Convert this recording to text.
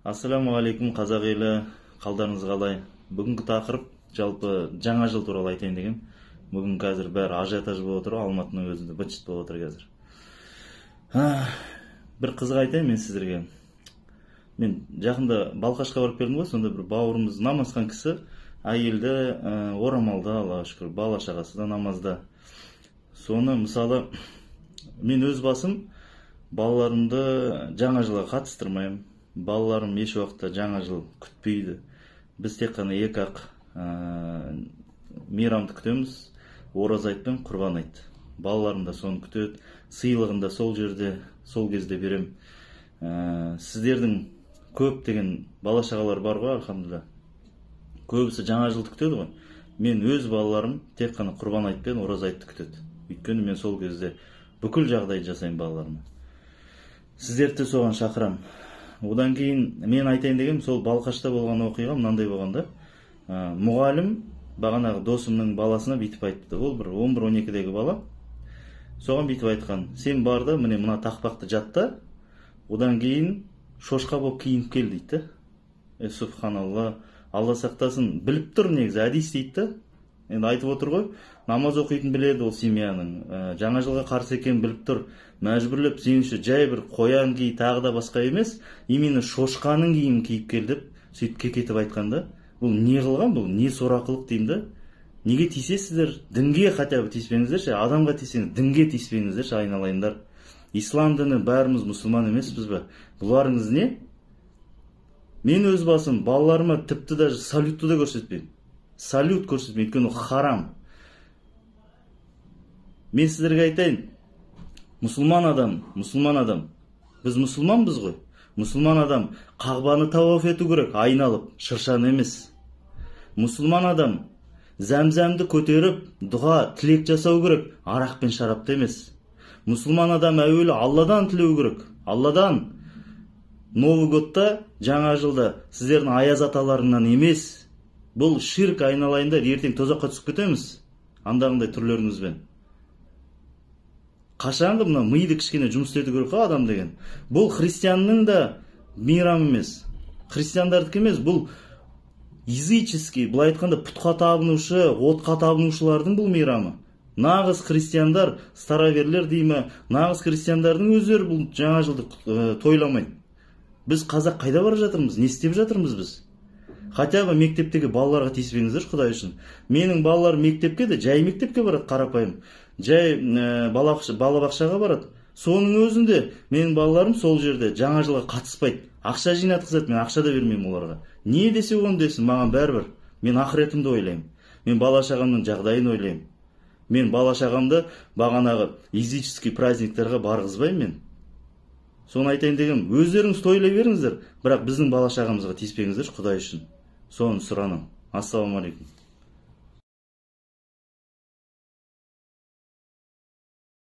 Ассаламуалейкум қазақ елі, қалдарыңыз қалай? Бүгінгі тақырып жалпы жаңа жыл туралы айтайын деген. Бүгін қазір бәрі ажиотаж болып отыр, Алматының өзінде быт-шыт болып отыр қазір. Бір қызық айтайын мен сіздерге. Мен жақында Балқашқа барып келдім ғой, сонда бір бауырымыз намазхан кісі, әйелді орамалда, Аллаға шүкір, бала шағасы да намазда. Соны мысалы мен өз басым балаларымды жаңа жылға қатыстырмаймын. Балаларым еш уақытта жаңа жыл күтпейді. Біз тек қана екі-ақ мейрамды күтеміз. Ораза айт пен құрбан айт. Балаларым да соны күтеді. Сыйлығын да сол жерде, сол кезде берем. Сіздердің көп деген бала шағалар бар ғой, алхамдулилля. Көбісі жаңа жылды күтеді ғой. Мен өз балаларым тек қана құрбан айт пен ораза айтты күтеді. Өйткені мен сол кезде бүкіл жағдайды жасаймын балаларыма. Сіздерді соған шақырам. Одан кейін мен айтайын дегенім, сол Балқашта болған оқиға мынандай болғанда, мұғалім бағанағы досымның баласына бүйтіп айтты. Ол бір 11-12-дегі бала. Соған бүйтіп айтқан: сен бар да міне мына тақпақты жатта, одан кейін шошқа болып киініп кел дейді. Субханалла, Алла сақтасын, біліп тұр негізі, әдейі дейді. Енді айтып отыр ғой, намаз оқитын біледі ол семьяның, жаңа жылға қарсы екенін біліп тұр, мәжбүрлеп сен үшін жай бір қоян ки тағы да басқа емес, именно шошқаның киімін киіп кел деп сөйтіп кекетіп айтқанда, бұл не қылған, бұл не сорақылық деймін да. Неге тиісесіздер? Дінге хотя бы тиіспеңіздерші, адамға тиіссеңіз, дінге тиіспеңіздерші, айналайындар. Ислам діні бәріміз мұсылман емеспіз бе? Бұларыңыз не? Мен өз басым балаларыма тіпті даже салютты да көрсетпеймін. Салют көрсетпеймін, өйткені харам. Мен сіздерге айтайын, мұсылман адам. Біз мұсылманбыз ғой. Мұсылман адам Қағбаны тауаф ету керек, айналып, шыршаны емес. Мұсылман адам зәмзәмді көтеріп, дұға, тілек жасау керек, арақ пен шарапты емес. Мұсылман адам әуелі Алладан тілеу керек. Алладан. Новый годта, жаңа жылда сіздердің аяз аталарыңнан емес. Бұл ширк, айналайындар, ертең тозаққа түсіп кетеміз. Андағындай түрлеріңізбен. Қашанғы мына миды кішкене жұмыс істету керек қой адам деген. Бұл христианның да мейрамы емес. Христиандардікі емес, бұл языческий, былай айтқанда пұтқа табынушы, отқа табынушылардың бұл мейрамы. Нағыз христиандар, староверлер деймі, нағыз христиандардың өздері бұл жаңа жылды тойламайды. Біз қазақ қайда бара жатырмыз? Не істеп жатырмыз біз? Хотя бы мектептегі балаларға тиіспеңіздер, Құдай үшін. Менің балаларым мектепке де, жай мектепке барады, қарапайым. Жай балабақшаға барады. Соның өзінде менің балаларым сол жерде жаңа жылға қатыспайды. Ақша жинатқызады, мен ақша да бермеймін оларға. Не десе оны десін, маған бәрібір. Мен ақыретімді ойлаймын. Мен бала шағамның жағдайын ойлаймын. Мен бала шағамды бағанағы языческий праздниктарға барғызбаймын мен. Соны айтайын дегенім, өздеріңіз тойлай беріңіздер, бірақ біздің бала шағамызға тиіспеңіздер, Құдай үшін. Соны сұранам. Ассаламу алейкум.